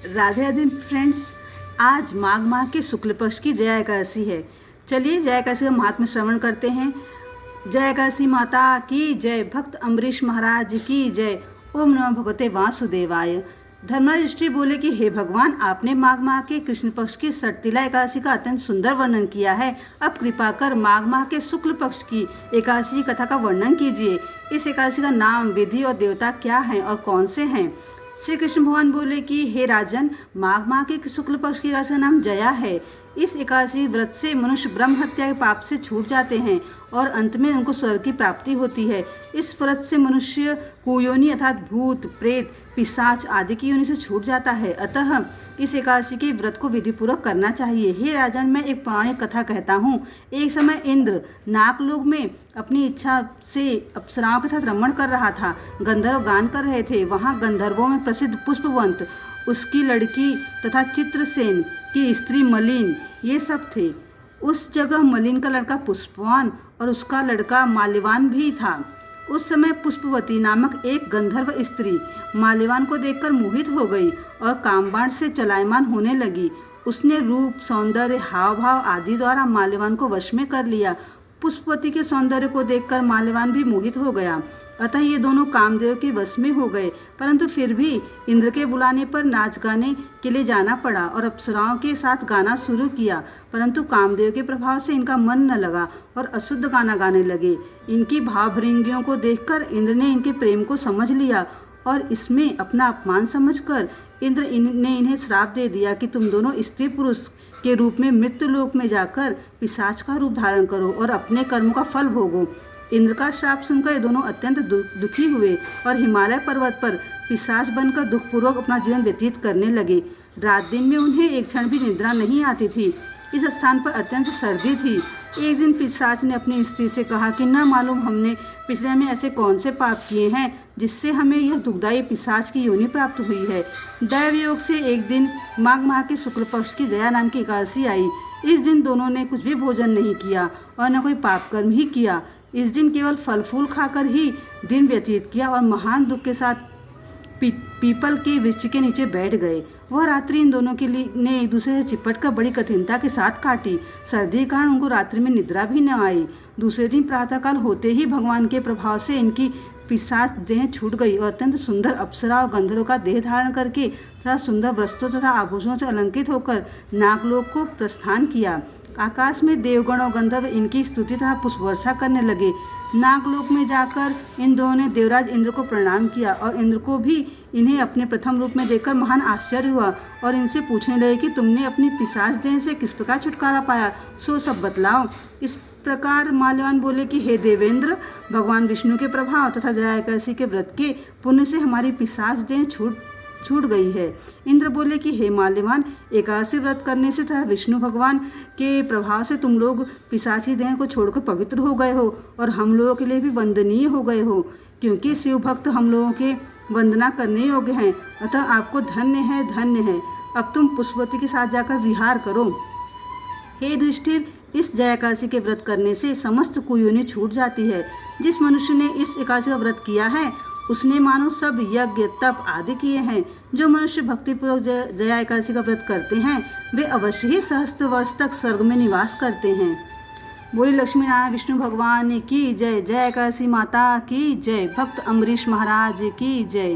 Radhe Radhe friends, आज माघ माह के शुक्ल पक्ष की जया एकादशी है। चलिए जया एकादशी का महात्म्य श्रवण करते हैं। जया एकादशी माता की जय, भक्त अम्बरीश महाराज की जय। ओम नमो भगवते वासुदेवाय। धर्मराज युधिष्ठिर बोले कि हे भगवान, आपने माघ माह के कृष्ण पक्ष की सटतिला एकादशी का अत्यंत सुंदर वर्णन किया है। अब कृपा कर माघ माह के शुक्ल पक्ष की एकादशी कथा का वर्णन कीजिए। इस एकादशी का नाम, विधि और देवता क्या हैं और कौन से हैं। श्री कृष्ण भगवान बोले कि हे राजन, माघ माह के शुक्ल पक्ष की एकादशी का नाम जया है। इस एकादशी व्रत से मनुष्य ब्रह्म हत्या के पाप से छूट जाते हैं और अंत में उनको स्वर्ग की प्राप्ति होती है। इस व्रत से मनुष्य कुयोनि अर्थात भूत, प्रेत, पिशाच आदि की योनि से छूट जाता है। अतः इस एकादशी के व्रत को विधिपूर्वक करना चाहिए। हे राजन, मैं एक पौराणिक कथा कहता हूँ। एक समय इंद्र नागलोक में अपनी इच्छा से अप्सराओं के साथ रमण कर रहा था। गंधर्व गान कर रहे थे। वहाँ गंधर्वों में प्रसिद्ध पुष्पवंत, उसकी लड़की तथा चित्रसेन की स्त्री मलिन, ये सब थे। उस जगह मलिन का लड़का पुष्पवान और उसका लड़का माल्यवान भी था। उस समय पुष्पवती नामक एक गंधर्व स्त्री माल्यवान को देखकर मोहित हो गई और कामबाण से चलायमान होने लगी। उसने रूप, सौंदर्य, हाव भाव आदि द्वारा माल्यवान को वश में कर लिया। पुष्पवती के सौंदर्य को देखकर माल्यवान भी मोहित हो गया। अतः ये दोनों कामदेव के वश में हो गए। परंतु फिर भी इंद्र के बुलाने पर नाच गाने के लिए जाना पड़ा और अप्सराओं के साथ गाना शुरू किया। परंतु कामदेव के प्रभाव से इनका मन न लगा और अशुद्ध गाना गाने लगे। इनकी भावभृंगियों को देखकर इंद्र ने इनके प्रेम को समझ लिया और इसमें अपना अपमान समझकर इंद्र ने इन्हें श्राप दे दिया कि तुम दोनों स्त्री पुरुष के रूप में मृत्यु लोक में जाकर पिशाच का रूप धारण करो और अपने कर्मों का फल भोगो। इंद्र का श्राप सुनकर ये दोनों अत्यंत दुखी हुए और हिमालय पर्वत पर पिशाच बनकर दुखपूर्वक अपना जीवन व्यतीत करने लगे। रात दिन में उन्हें एक क्षण भी निद्रा नहीं आती थी। इस स्थान पर अत्यंत सर्दी थी। एक दिन पिशाच ने अपनी स्त्री से कहा कि न मालूम हमने पिछले में ऐसे कौन से पाप किए हैं जिससे हमें यह दुखदायी पिशाच की योनि प्राप्त हुई है। दैव योग से एक दिन माघ माह के शुक्ल पक्ष की जया नाम की एकादशी आई। इस दिन दोनों ने कुछ भी भोजन नहीं किया और न कोई पाप कर्म ही किया। इस दिन केवल फल फूल खाकर ही दिन व्यतीत किया और महान दुख के साथ पीपल के वृक्ष के नीचे बैठ गए। वह रात्रि इन दोनों के लिए ने एक दूसरे से चिपट कर बड़ी कठिनता के साथ काटी। सर्दी के कारण उनको रात्रि में निद्रा भी न आई। दूसरे दिन प्रातःकाल होते ही भगवान के प्रभाव से इनकी पिशाच देह छूट गई और अत्यंत सुंदर अप्सरा और गंधर्वों का देह धारण करके तथा सुंदर वस्त्रों तथा आभूषणों से अलंकृत होकर नागलोक को प्रस्थान किया। आकाश में देवगण और गंधर्व इनकी स्तुति तथा पुष्पवर्षा करने लगे। नागलोक में जाकर इन दोनों ने देवराज इंद्र को प्रणाम किया और इंद्र को भी इन्हें अपने प्रथम रूप में देखकर महान आश्चर्य हुआ और इनसे पूछने लगे कि तुमने अपनी पिशाच देह से किस प्रकार छुटकारा पाया, सो सब बतलाओ। इस प्रकार माल्यवान बोले कि हे देवेंद्र, भगवान विष्णु के प्रभाव तथा जया एकादशी के व्रत के पुण्य से हमारी पिशाच देह छूट गई है। इंद्र बोले कि हे माल्यवान, एकादशी व्रत करने से तथा विष्णु भगवान के प्रभाव से तुम लोग पिशाची देह को छोड़कर पवित्र हो गए हो और हम लोगों के लिए भी वंदनीय हो गए हो, क्योंकि शिव भक्त हम लोगों के वंदना करने योग्य हैं। अतः आपको धन्य है, धन्य है। अब तुम पुष्पवती के साथ जाकर विहार करो। हे युधिष्ठिर, इस जया एकादशी के व्रत करने से समस्त कुयोनि छूट जाती है। जिस मनुष्य ने इस एकादशी का व्रत किया है उसने मानो सब यज्ञ, तप आदि किए हैं। जो मनुष्य भक्तिपूर्वक जया एकादशी का व्रत करते हैं वे अवश्य ही सहस्त्र वर्ष तक स्वर्ग में निवास करते हैं। बोली लक्ष्मी नारायण विष्णु भगवान की जय। जया एकादशी माता की जय। भक्त अम्बरीश महाराज की जय।